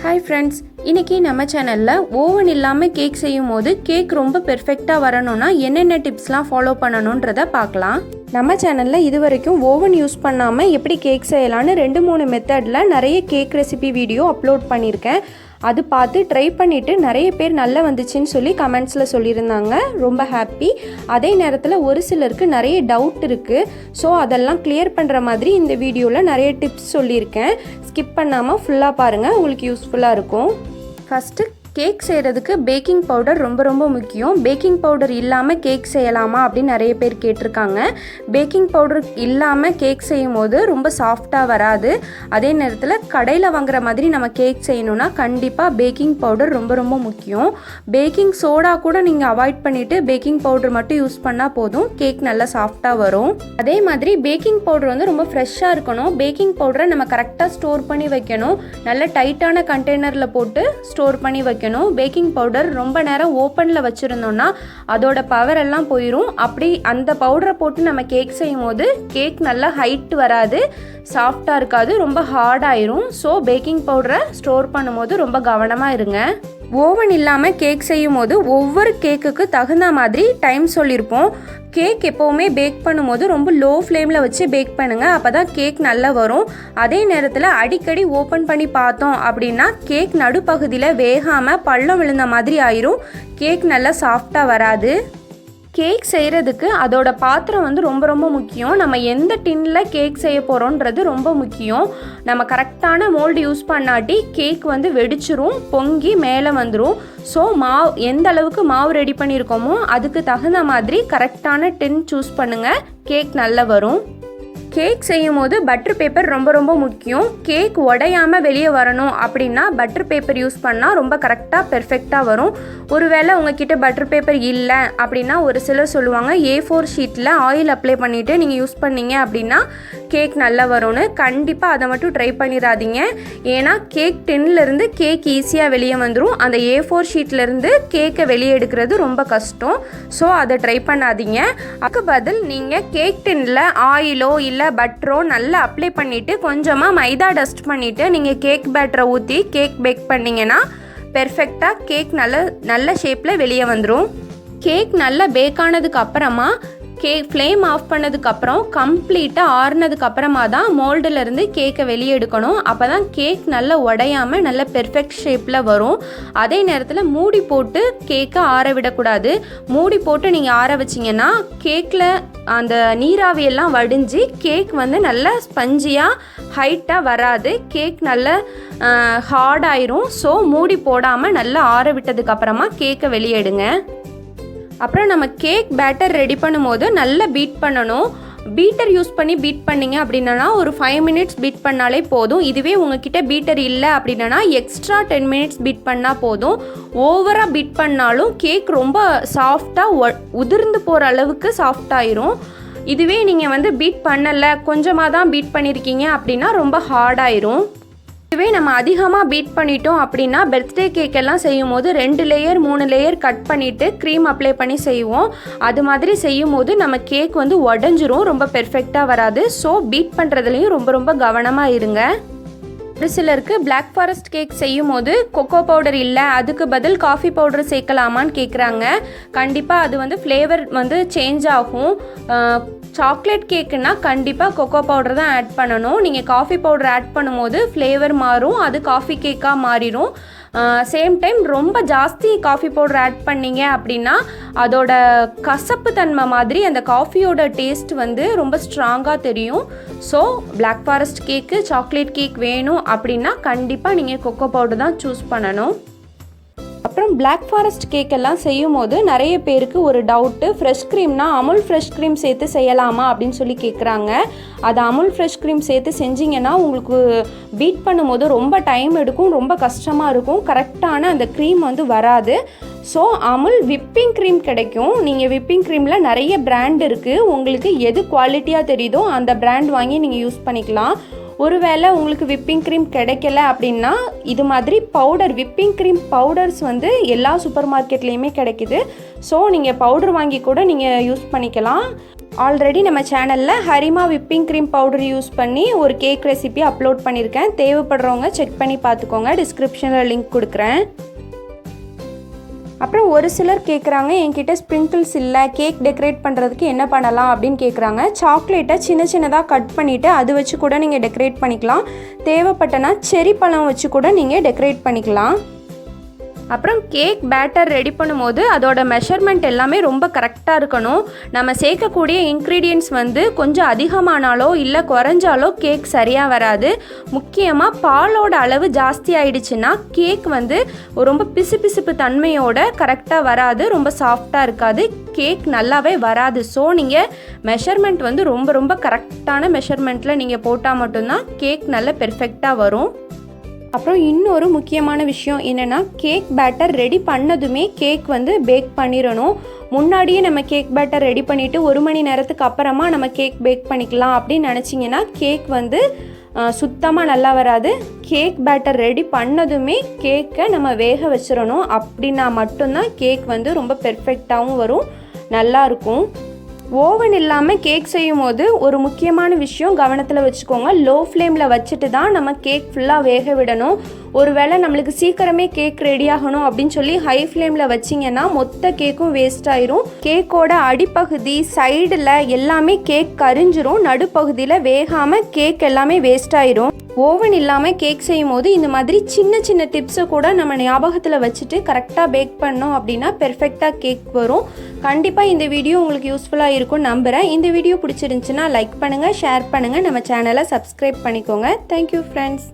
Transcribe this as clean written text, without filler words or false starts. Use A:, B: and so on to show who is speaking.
A: Hi friends, இன்றைக்கி நம்ம சேனலில் ஓவன் இல்லாமல் கேக் செய்யும் போது கேக் ரொம்ப பெர்ஃபெக்டாக வரணும்னா என்னென்ன டிப்ஸ்லாம் ஃபாலோ பண்ணணுன்றதை பார்க்கலாம். நம்ம சேனலில் இது வரைக்கும் ஓவன் யூஸ் பண்ணாமல் எப்படி கேக் செய்யலான்னு 2-3 மெத்தடில் நிறைய கேக் ரெசிபி வீடியோ அப்லோட் பண்ணியிருக்கேன். அது பார்த்து ட்ரை பண்ணிவிட்டு நிறைய பேர் நல்லா வந்துச்சுன்னு சொல்லி கமெண்ட்ஸில் சொல்லியிருந்தாங்க. ரொம்ப ஹாப்பி. அதே நேரத்தில் ஒரு சிலருக்கு நிறைய டவுட் இருக்குது. ஸோ அதெல்லாம் கிளியர் பண்ணுற மாதிரி இந்த வீடியோவில் நிறைய டிப்ஸ் சொல்லியிருக்கேன். ஸ்கிப் பண்ணாமல் ஃபுல்லாக பாருங்கள், உங்களுக்கு யூஸ்ஃபுல்லாக இருக்கும். ஃபஸ்ட்டு கேக் செய்கிறதுக்கு பேக்கிங் பவுடர் ரொம்ப முக்கியம். பேக்கிங் பவுடர் இல்லாமல் கேக் செய்யலாமா அப்படின்னு நிறைய பேர் கேட்டிருக்காங்க. பேக்கிங் பவுடர் இல்லாமல் கேக் செய்யும் போது ரொம்ப சாஃப்டாக வராது. அதே நேரத்தில் கடையில் வாங்குற மாதிரி நம்ம கேக் செய்யணுன்னா கண்டிப்பாக பேக்கிங் பவுடர் ரொம்ப முக்கியம். பேக்கிங் சோடா கூட நீங்கள் அவாய்ட் பண்ணிவிட்டு பேக்கிங் பவுடர் மட்டும் யூஸ் பண்ணால் போதும், கேக் நல்லா சாஃப்டாக வரும். அதே மாதிரி பேக்கிங் பவுடர் வந்து ரொம்ப ஃப்ரெஷ்ஷாக இருக்கணும். பேக்கிங் பவுடரை நம்ம கரெக்டாக ஸ்டோர் பண்ணி வைக்கணும். நல்ல டைட்டான கண்டெய்னரில் போட்டு ஸ்டோர் பண்ணி வைக்கணும். பேக்கிங் பவுடர் ரொம்ப நேரம் ஓப்பனில் வச்சுருந்தோம்னா அதோட பவர் எல்லாம் போயிடும். அப்படி அந்த பவுடரை போட்டு நம்ம கேக் செய்யும் போது கேக் நல்லா ஹைட் வராது, சாஃப்டாக இருக்காது, ரொம்ப ஹார்டாயிரும். ஸோ பேக்கிங் பவுடரை ஸ்டோர் பண்ணும்போது ரொம்ப கவனமாக இருங்க. ஓவன் இல்லாமல் கேக் செய்யும் போது ஒவ்வொரு கேக்குக்கு தகுந்த மாதிரி டைம் சொல்லியிருப்போம். கேக் எப்போவுமே பேக் பண்ணும்போது ரொம்ப லோ ஃப்ளேமில் வச்சு பேக் பண்ணுங்கள், அப்போ தான் கேக் நல்லா வரும். அதே நேரத்தில் அடிக்கடி ஓப்பன் பண்ணி பார்த்தோம் அப்படின்னா கேக் நடுப்பகுதியில் வேகாமல் பள்ளம் விழுந்த மாதிரி ஆயிரும். கேக் நல்லா சாஃப்டாக வராது. கேக் செய்கிறதுக்கு அதோட பாத்திரம் வந்து ரொம்ப முக்கியம். நம்ம எந்த டின்னில் கேக் செய்ய போகிறோன்றது ரொம்ப முக்கியம். நம்ம கரெக்டான மோல்டு யூஸ் பண்ணாட்டி கேக் வந்து வெடிச்சிரும், பொங்கி மேலே வந்துடும். ஸோ எந்த அளவுக்கு மாவு ரெடி பண்ணியிருக்கோமோ அதுக்கு தகுந்த மாதிரி கரெக்டான டின் சூஸ் பண்ணுங்கள், கேக் நல்லா வரும். கேக் செய்யும் போது பட்டர் பேப்பர் ரொம்ப முக்கியம். கேக் உடையாமல் வெளியே வரணும் அப்படின்னா பட்டர் பேப்பர் யூஸ் பண்ணால் ரொம்ப கரெக்டாக பெர்ஃபெக்டாக வரும். ஒருவேளை உங்ககிட்ட பட்டர் பேப்பர் இல்லை அப்படின்னா ஒரு சிலர் சொல்லுவாங்க A4 ஷீட்டில் ஆயில் அப்ளை பண்ணிவிட்டு நீங்கள் யூஸ் பண்ணீங்க அப்படின்னா கேக் நல்லா வரும்னு. கண்டிப்பாக அதை மட்டும் ட்ரை பண்ணிடாதீங்க. ஏன்னா கேக் டின்லேருந்து கேக் ஈஸியாக வெளியே வந்துடும். அந்த A4 ஷீட்லேருந்து கேக்கை வெளியே எடுக்கிறது ரொம்ப கஷ்டம். ஸோ அதை ட்ரை பண்ணாதீங்க. அதுக்கு பதில் நீங்கள் கேக் டின்னில் ஆயிலோ இல்லை பட்டரோ நல்லா அப்ளை பண்ணிவிட்டு கொஞ்சமாக மைதா டஸ்ட் பண்ணிவிட்டு நீங்கள் கேக் பேட்டரை ஊற்றி கேக் பேக் பண்ணிங்கன்னா பெர்ஃபெக்டாக கேக் நல்ல ஷேப்பில் வெளியே வந்துடும். கேக் நல்லா பேக் ஆனதுக்கு அப்புறமா கேக் ஃப்ளேம் ஆஃப் பண்ணதுக்கப்புறம் கம்ப்ளீட்டாக ஆறுனதுக்கப்புறமா தான் மோல்டிலேருந்து கேக்கை வெளியே எடுக்கணும். அப்போ தான் கேக் நல்லா உடையாமல் நல்ல பெர்ஃபெக்ட் ஷேப்பில் வரும். அதே நேரத்தில் மூடி போட்டு கேக்கை ஆற விடக்கூடாது. மூடி போட்டு நீங்கள் ஆற வச்சிங்கன்னா கேக்கில் அந்த நீராவியெல்லாம் வடிஞ்சு கேக் வந்து நல்லா ஸ்பஞ்சியாக ஹைட்டாக வராது. கேக் நல்ல ஹார்டாயிரும். ஸோ மூடி போடாமல் நல்லா ஆற விட்டதுக்கப்புறமா கேக்கை வெளியே எடுங்க. அப்புறம் நம்ம கேக் பேட்டர் ரெடி பண்ணும்போது நல்லா பீட் பண்ணணும். பீட்டர் யூஸ் பண்ணி பீட் பண்ணிங்க அப்படின்னா ஒரு 5 மினிட்ஸ் பீட் பண்ணாலே போதும். இதுவே உங்ககிட்ட பீட்டர் இல்லை அப்படின்னா எக்ஸ்ட்ரா 10 மினிட்ஸ் பீட் பண்ணால் போதும். ஓவராக பீட் பண்ணாலும் கேக் ரொம்ப சாஃப்டாக உதிர்ந்து போகிற அளவுக்கு சாஃப்டாயிரும். இதுவே நீங்கள் வந்து பீட் பண்ணலை, கொஞ்சமாக தான் பீட் பண்ணியிருக்கீங்க அப்படின்னா ரொம்ப ஹார்டாயிரும். இதுவே நம்ம அதிகமாக பீட் பண்ணிட்டோம் அப்படின்னா பர்த்டே கேக்கெல்லாம் செய்யும் போது 2 லேயர் 3 லேயர் கட் பண்ணிவிட்டு க்ரீம் அப்ளை பண்ணி செய்வோம். அது மாதிரி செய்யும் போது நம்ம கேக் வந்து உடஞ்சிரும், ரொம்ப பெர்ஃபெக்டாக வராது. ஸோ பீட் பண்ணுறதுலையும் ரொம்ப கவனமாக இருங்க. ஒரு சிலருக்கு பிளாக் ஃபாரஸ்ட் கேக் செய்யும் போது கொக்கோ பவுடர் இல்லை, அதுக்கு பதில் காஃபி பவுடர் சேர்க்கலாமான்னு கேட்குறாங்க. கண்டிப்பாக அது வந்து ஃப்ளேவர் வந்து சேஞ்ச் ஆகும். சாக்லேட் கேக்குன்னா கண்டிப்பாக கொக்கோ பவுடர் தான் ஆட் பண்ணணும். நீங்கள் காஃபி பவுடர் ஆட் பண்ணும்போது ஃப்ளேவர் மாறும், அது காஃபி கேக்காக மாறிடும். சேம் டைம் ரொம்ப ஜாஸ்தி காஃபி பவுடர் ஆட் பண்ணிங்க அப்படின்னா அதோட கசப்பு தன்மை மாதிரி அந்த காஃபியோட டேஸ்ட் வந்து ரொம்ப ஸ்ட்ராங்காக தெரியும். So black forest cake chocolate cake வேணும் அப்படின்னா கண்டிப்பாக நீங்கள் கொக்கோ பவுடர் தான் சூஸ் பண்ணணும். அப்புறம் பிளாக் ஃபாரஸ்ட் கேக்கெல்லாம் செய்யும் போது நிறைய பேருக்கு ஒரு டவுட்டு, ஃப்ரெஷ் க்ரீம்னா அமுல் ஃப்ரெஷ் க்ரீம் சேர்த்து செய்யலாமா அப்படின்னு சொல்லி கேட்குறாங்க. அது அமுல் ஃப்ரெஷ் க்ரீம் சேர்த்து செஞ்சிங்கன்னா உங்களுக்கு பீட் பண்ணும்போது ரொம்ப டைம் எடுக்கும், ரொம்ப கஷ்டமாக இருக்கும், கரெக்டான அந்த க்ரீம் வந்து வராது. ஸோ அமுல் விப்பிங் க்ரீம் கிடைக்கும். நீங்கள் விப்பிங் க்ரீமில் நிறைய பிராண்ட் இருக்குது. உங்களுக்கு எது குவாலிட்டியாக தெரியுதோ அந்த பிராண்ட் வாங்கி நீங்கள் யூஸ் பண்ணிக்கலாம். ஒருவேளை உங்களுக்கு விப்பிங் க்ரீம் கிடைக்கல அப்படின்னா இது மாதிரி பவுடர், விப்பிங் க்ரீம் பவுடர்ஸ் வந்து எல்லா சூப்பர் மார்க்கெட்லேயுமே கிடைக்குது. ஸோ நீங்கள் பவுடர் வாங்கி கூட நீங்கள் யூஸ் பண்ணிக்கலாம். ஆல்ரெடி நம்ம சேனலில் Harima whipping cream powder use பண்ணி ஒரு கேக் ரெசிபி அப்லோட் பண்ணியிருக்கேன். தேவைப்படுறவங்க செக் பண்ணி பார்த்துக்கோங்க. டிஸ்கிரிப்ஷனில் லிங்க் கொடுக்குறேன். அப்புறம் ஒரு சிலர் கேட்குறாங்க, என்கிட்ட ஸ்ப்ரிங்கிள்ஸ் இல்லை, கேக் டெக்கரேட் பண்ணுறதுக்கு என்ன பண்ணலாம் அப்படின்னு கேட்குறாங்க. சாக்லேட்டை சின்ன சின்னதாக கட் பண்ணிவிட்டு அது வச்சு கூட நீங்கள் டெக்கரேட் பண்ணிக்கலாம். தேவைப்பட்டனா செரி பழம் வச்சு கூட நீங்கள் டெக்கரேட் பண்ணிக்கலாம். அப்புறம் கேக் பேட்டர் ரெடி பண்ணும்போது அதோட மெஷர்மெண்ட் எல்லாமே ரொம்ப கரெக்டாக இருக்கணும். நம்ம சேர்க்கக்கூடிய இன்க்ரீடியன்ட்ஸ் வந்து கொஞ்சம் அதிகமானாலோ இல்லை குறைஞ்சாலோ கேக் சரியாக வராது. முக்கியமாக பாலோட அளவு ஜாஸ்தி ஆயிடுச்சுன்னா கேக் வந்து ரொம்ப பிசுபிசுப்பு தன்மையோட கரெக்டாக வராது, ரொம்ப சாஃப்டாக இருக்காது, கேக் நல்லாவே வராது. ஸோ நீங்கள் மெஷர்மெண்ட் வந்து ரொம்ப கரெக்டான மெஷர்மெண்ட்டில் நீங்கள் போட்டால் மட்டும்தான் கேக் நல்ல பெர்ஃபெக்டாக வரும். அப்புறம் இன்னொரு முக்கியமான விஷயம் என்னென்னா, கேக் பேட்டர் ரெடி பண்ணதுமே கேக் வந்து பேக் பண்ணிடணும். முன்னாடியே நம்ம கேக் பேட்டர் ரெடி பண்ணிவிட்டு 1 மணி நேரத்துக்கு அப்புறமா நம்ம கேக் பேக் பண்ணிக்கலாம் அப்படின்னு நினச்சிங்கன்னா கேக் வந்து சுத்தமாக நல்லா வராது. கேக் பேட்டர் ரெடி பண்ணதுமே கேக்கை நம்ம வேக வச்சிடணும். அப்படின்னா மட்டும்தான் கேக் வந்து ரொம்ப பெர்ஃபெக்டாகவும் வரும், நல்லாயிருக்கும். ஓவன் இல்லாமல் கேக் செய்யும் போது ஒரு முக்கியமான விஷயம் கவனத்தில் வச்சுக்கோங்க. லோ ஃப்ளேமில் வச்சுட்டு தான் நம்ம கேக் ஃபுல்லாக வேக விடணும். ஒருவேளை நம்மளுக்கு சீக்கிரமே கேக் ரெடி ஆகணும் அப்படின்னு சொல்லி ஹை ஃப்ளேமில் வச்சிங்கன்னா மொத்த கேக்கும் வேஸ்ட் ஆயிரும். கேக்கோட அடிப்பகுதி சைடில் எல்லாமே கேக் கரிஞ்சிரும். நடுப்பகுதியில் வேகாமல் கேக் எல்லாமே வேஸ்ட் ஆயிரும். ஓவன் இல்லாமல் கேக் செய்யும் போது இந்த மாதிரி சின்ன டிப்ஸை கூட நம்ம ஞாபகத்தில் வச்சுட்டு கரெக்டாக பேக் பண்ணோம் அப்படின்னா பெர்ஃபெக்டாக கேக் வரும். கண்டிப்பாக இந்த வீடியோ உங்களுக்கு யூஸ்ஃபுல்லாக இருக்கும்னு நம்புகிறேன். இந்த வீடியோ பிடிச்சிருந்துச்சுன்னா லைக் பண்ணுங்கள், ஷேர் பண்ணுங்கள், நம்ம சேனலை சப்ஸ்கிரைப் பண்ணிக்கோங்க. Thank you friends.